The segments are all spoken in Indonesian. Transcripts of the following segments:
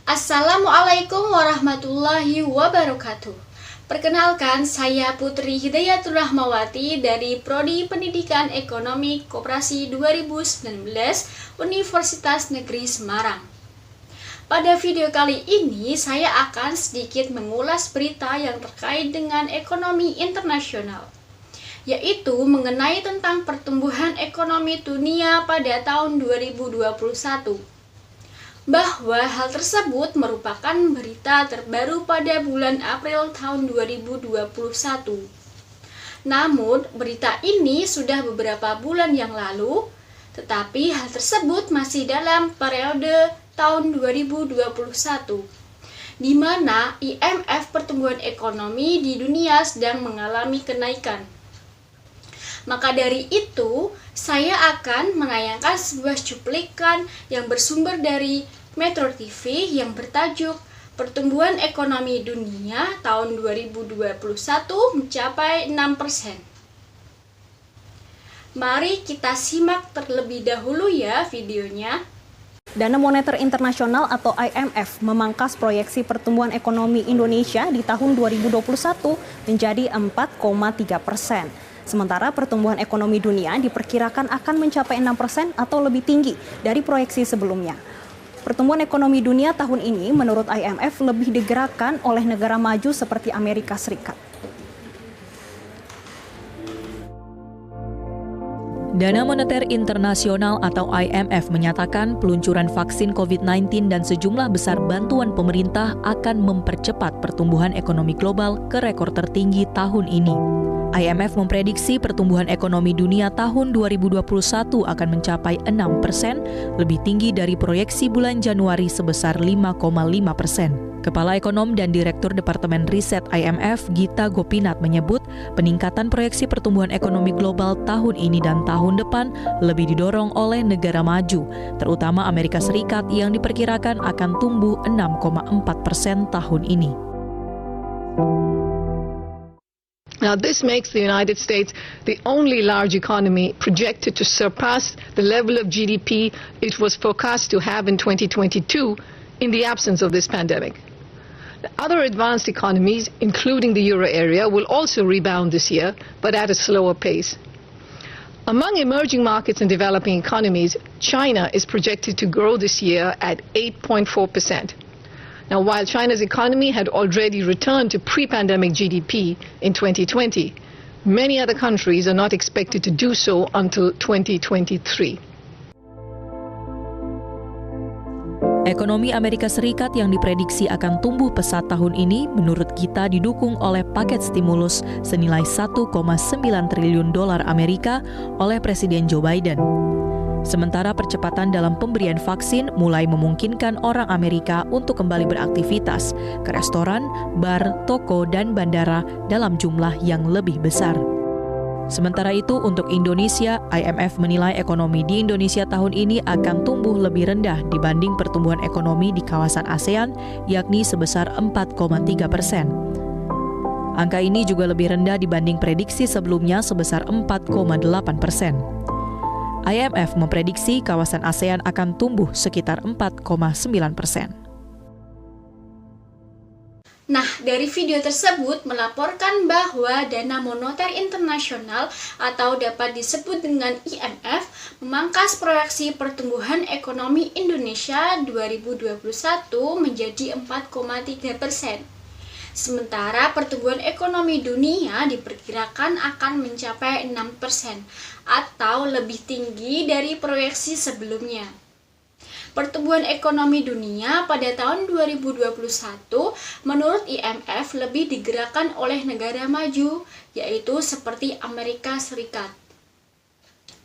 Assalamualaikum warahmatullahi wabarakatuh. Perkenalkan, saya Putri Hidayatul Rahmawati dari Prodi Pendidikan Ekonomi Koperasi 2019 Universitas Negeri Semarang. Pada video kali ini, saya akan sedikit mengulas berita yang terkait dengan ekonomi internasional, yaitu mengenai tentang pertumbuhan ekonomi dunia pada tahun 2021. Bahwa hal tersebut merupakan berita terbaru pada bulan April tahun 2021. Namun, berita ini sudah beberapa bulan yang lalu, tetapi hal tersebut masih dalam periode tahun 2021, di mana IMF pertumbuhan ekonomi di dunia sedang mengalami kenaikan. Maka dari itu, saya akan menayangkan sebuah cuplikan yang bersumber dari Metro TV yang bertajuk Pertumbuhan Ekonomi Dunia tahun 2021 mencapai 6%. Mari kita simak terlebih dahulu ya videonya. Dana Moneter Internasional atau IMF memangkas proyeksi pertumbuhan ekonomi Indonesia di tahun 2021 menjadi 4,3%. Sementara pertumbuhan ekonomi dunia diperkirakan akan mencapai 6% atau lebih tinggi dari proyeksi sebelumnya. Pertumbuhan ekonomi dunia tahun ini menurut IMF lebih digerakkan oleh negara maju seperti Amerika Serikat. Dana Moneter Internasional atau IMF menyatakan peluncuran vaksin COVID-19 dan sejumlah besar bantuan pemerintah akan mempercepat pertumbuhan ekonomi global ke rekor tertinggi tahun ini. IMF memprediksi pertumbuhan ekonomi dunia tahun 2021 akan mencapai 6%, lebih tinggi dari proyeksi bulan Januari sebesar 5,5%. Kepala Ekonom dan Direktur Departemen Riset IMF, Gita Gopinath menyebut peningkatan proyeksi pertumbuhan ekonomi global tahun ini dan tahun depan lebih didorong oleh negara maju, terutama Amerika Serikat yang diperkirakan akan tumbuh 6,4% tahun ini. Now, this makes the United States the only large economy projected to surpass the level of GDP it was forecast to have in 2022 in the absence of this pandemic. Other advanced economies, including the euro area, will also rebound this year, but at a slower pace. Among emerging markets and developing economies, China is projected to grow this year at 8.4%. Now, while China's economy had already returned to pre-pandemic GDP in 2020, many other countries are not expected to do so until 2023. Ekonomi Amerika Serikat yang diprediksi akan tumbuh pesat tahun ini menurut Gita didukung oleh paket stimulus senilai 1,9 triliun dolar Amerika oleh Presiden Joe Biden. Sementara percepatan dalam pemberian vaksin mulai memungkinkan orang Amerika untuk kembali beraktivitas ke restoran, bar, toko, dan bandara dalam jumlah yang lebih besar. Sementara itu, untuk Indonesia, IMF menilai ekonomi di Indonesia tahun ini akan tumbuh lebih rendah dibanding pertumbuhan ekonomi di kawasan ASEAN, yakni sebesar 4,3%. Angka ini juga lebih rendah dibanding prediksi sebelumnya sebesar 4,8%. IMF memprediksi kawasan ASEAN akan tumbuh sekitar 4,9%. Nah, dari video tersebut melaporkan bahwa Dana Moneter Internasional atau dapat disebut dengan IMF memangkas proyeksi pertumbuhan ekonomi Indonesia 2021 menjadi 4,3%. Sementara pertumbuhan ekonomi dunia diperkirakan akan mencapai 6% atau lebih tinggi dari proyeksi sebelumnya. Pertumbuhan ekonomi dunia pada tahun 2021 menurut IMF lebih digerakkan oleh negara maju, yaitu seperti Amerika Serikat.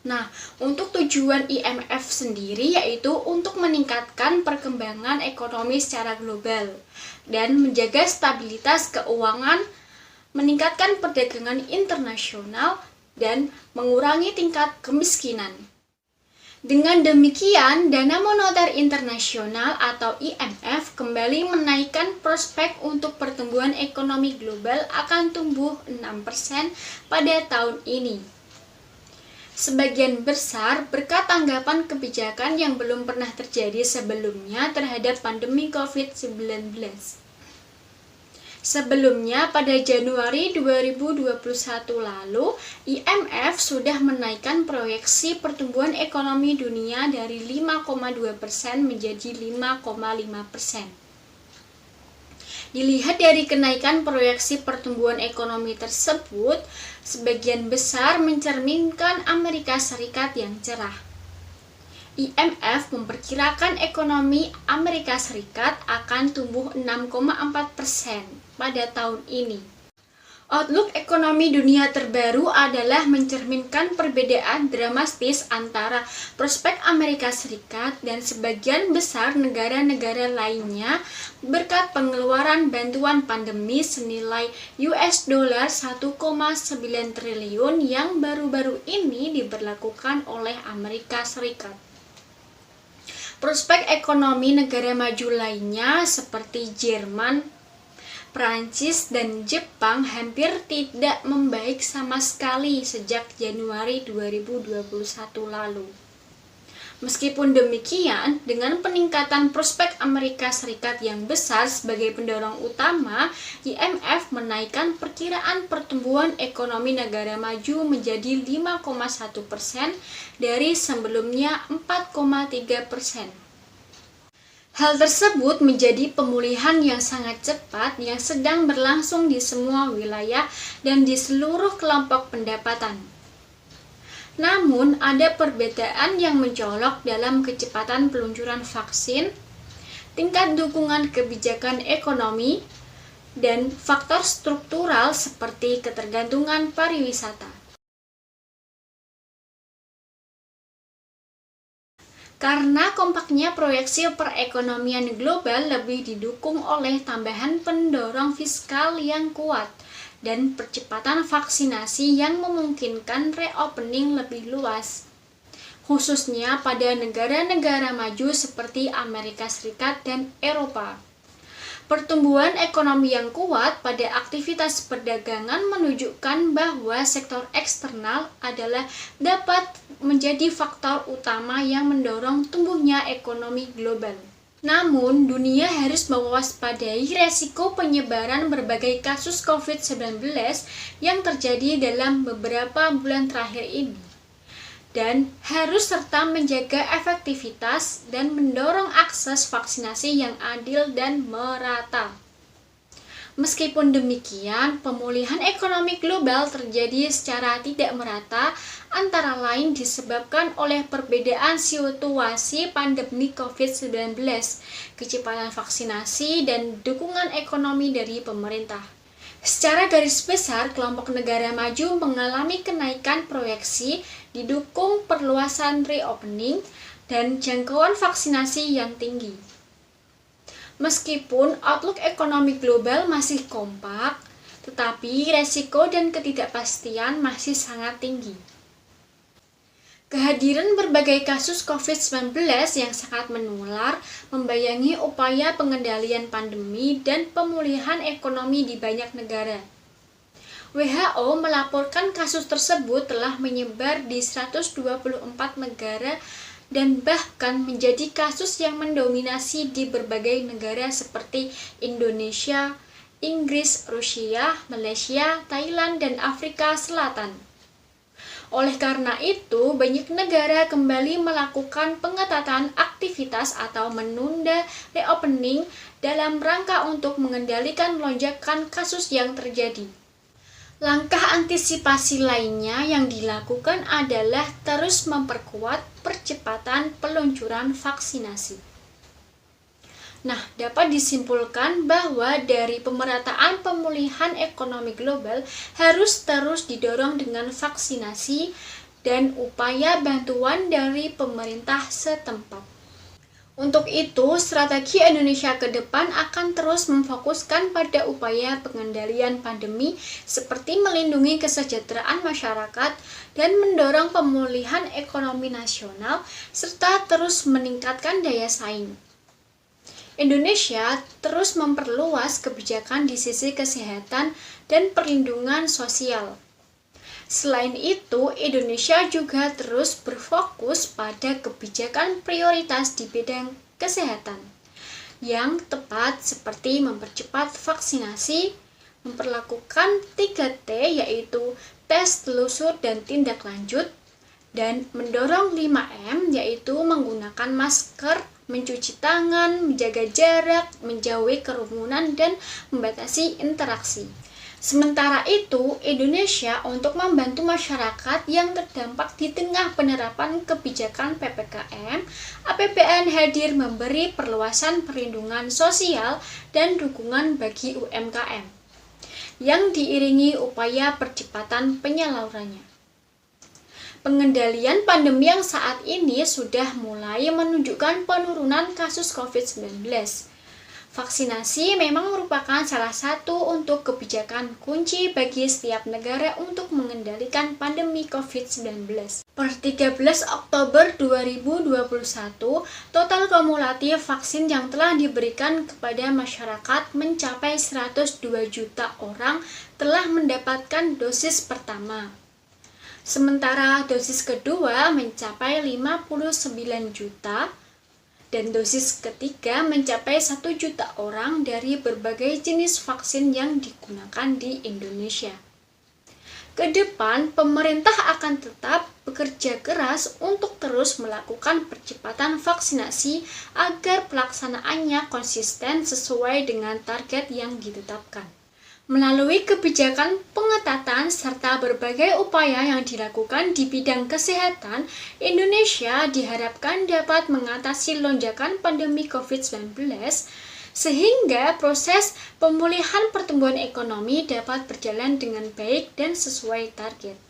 Nah, untuk tujuan IMF sendiri yaitu untuk meningkatkan perkembangan ekonomi secara global dan menjaga stabilitas keuangan, meningkatkan perdagangan internasional, dan mengurangi tingkat kemiskinan. Dengan demikian, Dana Moneter Internasional atau IMF kembali menaikkan prospek untuk pertumbuhan ekonomi global akan tumbuh 6% pada tahun ini. Sebagian besar berkat tanggapan kebijakan yang belum pernah terjadi sebelumnya terhadap pandemi COVID-19. Sebelumnya, pada Januari 2021 lalu, IMF sudah menaikkan proyeksi pertumbuhan ekonomi dunia dari 5,2% menjadi 5,5%. Dilihat dari kenaikan proyeksi pertumbuhan ekonomi tersebut, sebagian besar mencerminkan Amerika Serikat yang cerah. IMF memperkirakan ekonomi Amerika Serikat akan tumbuh 6,4% pada tahun ini. Outlook ekonomi dunia terbaru adalah mencerminkan perbedaan dramatis antara prospek Amerika Serikat dan sebagian besar negara-negara lainnya berkat pengeluaran bantuan pandemi senilai US$ 1,9 triliun yang baru-baru ini diberlakukan oleh Amerika Serikat. Prospek ekonomi negara maju lainnya seperti Jerman, Prancis, dan Jepang hampir tidak membaik sama sekali sejak Januari 2021 lalu. Meskipun demikian, dengan peningkatan prospek Amerika Serikat yang besar sebagai pendorong utama, IMF menaikkan perkiraan pertumbuhan ekonomi negara maju menjadi 5,1% dari sebelumnya 4,3%. Hal tersebut menjadi pemulihan yang sangat cepat yang sedang berlangsung di semua wilayah dan di seluruh kelompok pendapatan. Namun, ada perbedaan yang mencolok dalam kecepatan peluncuran vaksin, tingkat dukungan kebijakan ekonomi, dan faktor struktural seperti ketergantungan pariwisata. Karena kompaknya proyeksi perekonomian global lebih didukung oleh tambahan pendorong fiskal yang kuat dan percepatan vaksinasi yang memungkinkan reopening lebih luas, khususnya pada negara-negara maju seperti Amerika Serikat dan Eropa. Pertumbuhan ekonomi yang kuat pada aktivitas perdagangan menunjukkan bahwa sektor eksternal adalah dapat menjadi faktor utama yang mendorong tumbuhnya ekonomi global. Namun, dunia harus mewaspadai resiko penyebaran berbagai kasus COVID-19 yang terjadi dalam beberapa bulan terakhir ini, dan harus serta menjaga efektivitas dan mendorong akses vaksinasi yang adil dan merata. Meskipun demikian, pemulihan ekonomi global terjadi secara tidak merata, antara lain disebabkan oleh perbedaan situasi pandemi COVID-19, kecepatan vaksinasi, dan dukungan ekonomi dari pemerintah. Secara garis besar, kelompok negara maju mengalami kenaikan proyeksi didukung perluasan reopening dan jangkauan vaksinasi yang tinggi. Meskipun outlook ekonomi global masih kompak, tetapi resiko dan ketidakpastian masih sangat tinggi. Kehadiran berbagai kasus COVID-19 yang sangat menular membayangi upaya pengendalian pandemi dan pemulihan ekonomi di banyak negara. WHO melaporkan kasus tersebut telah menyebar di 124 negara dan bahkan menjadi kasus yang mendominasi di berbagai negara seperti Indonesia, Inggris, Rusia, Malaysia, Thailand, dan Afrika Selatan. Oleh karena itu, banyak negara kembali melakukan pengetatan aktivitas atau menunda reopening dalam rangka untuk mengendalikan lonjakan kasus yang terjadi. Langkah antisipasi lainnya yang dilakukan adalah terus memperkuat percepatan peluncuran vaksinasi. Nah, dapat disimpulkan bahwa dari pemerataan pemulihan ekonomi global harus terus didorong dengan vaksinasi dan upaya bantuan dari pemerintah setempat. Untuk itu, strategi Indonesia ke depan akan terus memfokuskan pada upaya pengendalian pandemi seperti melindungi kesejahteraan masyarakat dan mendorong pemulihan ekonomi nasional serta terus meningkatkan daya saing. Indonesia terus memperluas kebijakan di sisi kesehatan dan perlindungan sosial. Selain itu, Indonesia juga terus berfokus pada kebijakan prioritas di bidang kesehatan yang tepat seperti mempercepat vaksinasi, memperlakukan 3T yaitu tes, telusur, dan tindak lanjut, dan mendorong 5M yaitu menggunakan masker, mencuci tangan, menjaga jarak, menjauhi kerumunan, dan membatasi interaksi. Sementara itu, Indonesia untuk membantu masyarakat yang terdampak di tengah penerapan kebijakan PPKM, APBN hadir memberi perluasan perlindungan sosial dan dukungan bagi UMKM, yang diiringi upaya percepatan penyalurannya. Pengendalian pandemi yang saat ini sudah mulai menunjukkan penurunan kasus COVID-19. Vaksinasi memang merupakan salah satu untuk kebijakan kunci bagi setiap negara untuk mengendalikan pandemi COVID-19. Per 13 Oktober 2021, total kumulatif vaksin yang telah diberikan kepada masyarakat mencapai 102 juta orang telah mendapatkan dosis pertama. Sementara dosis kedua mencapai 59 juta, dan dosis ketiga mencapai 1 juta orang dari berbagai jenis vaksin yang digunakan di Indonesia. Kedepan, pemerintah akan tetap bekerja keras untuk terus melakukan percepatan vaksinasi agar pelaksanaannya konsisten sesuai dengan target yang ditetapkan. Melalui kebijakan pengetatan serta berbagai upaya yang dilakukan di bidang kesehatan, Indonesia diharapkan dapat mengatasi lonjakan pandemi COVID-19 sehingga proses pemulihan pertumbuhan ekonomi dapat berjalan dengan baik dan sesuai target.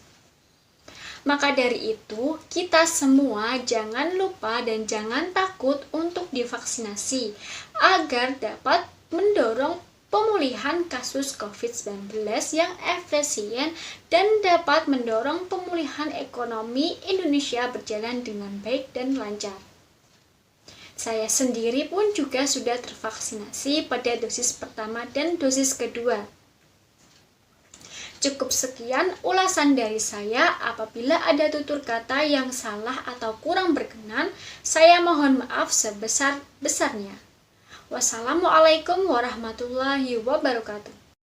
Maka dari itu, kita semua jangan lupa dan jangan takut untuk divaksinasi agar dapat mendorong pemulihan kasus COVID-19 yang efisien dan dapat mendorong pemulihan ekonomi Indonesia berjalan dengan baik dan lancar. Saya sendiri pun juga sudah tervaksinasi pada dosis pertama dan dosis kedua. Cukup sekian ulasan dari saya. Apabila ada tutur kata yang salah atau kurang berkenan, saya mohon maaf sebesar-besarnya. Wassalamualaikum warahmatullahi wabarakatuh.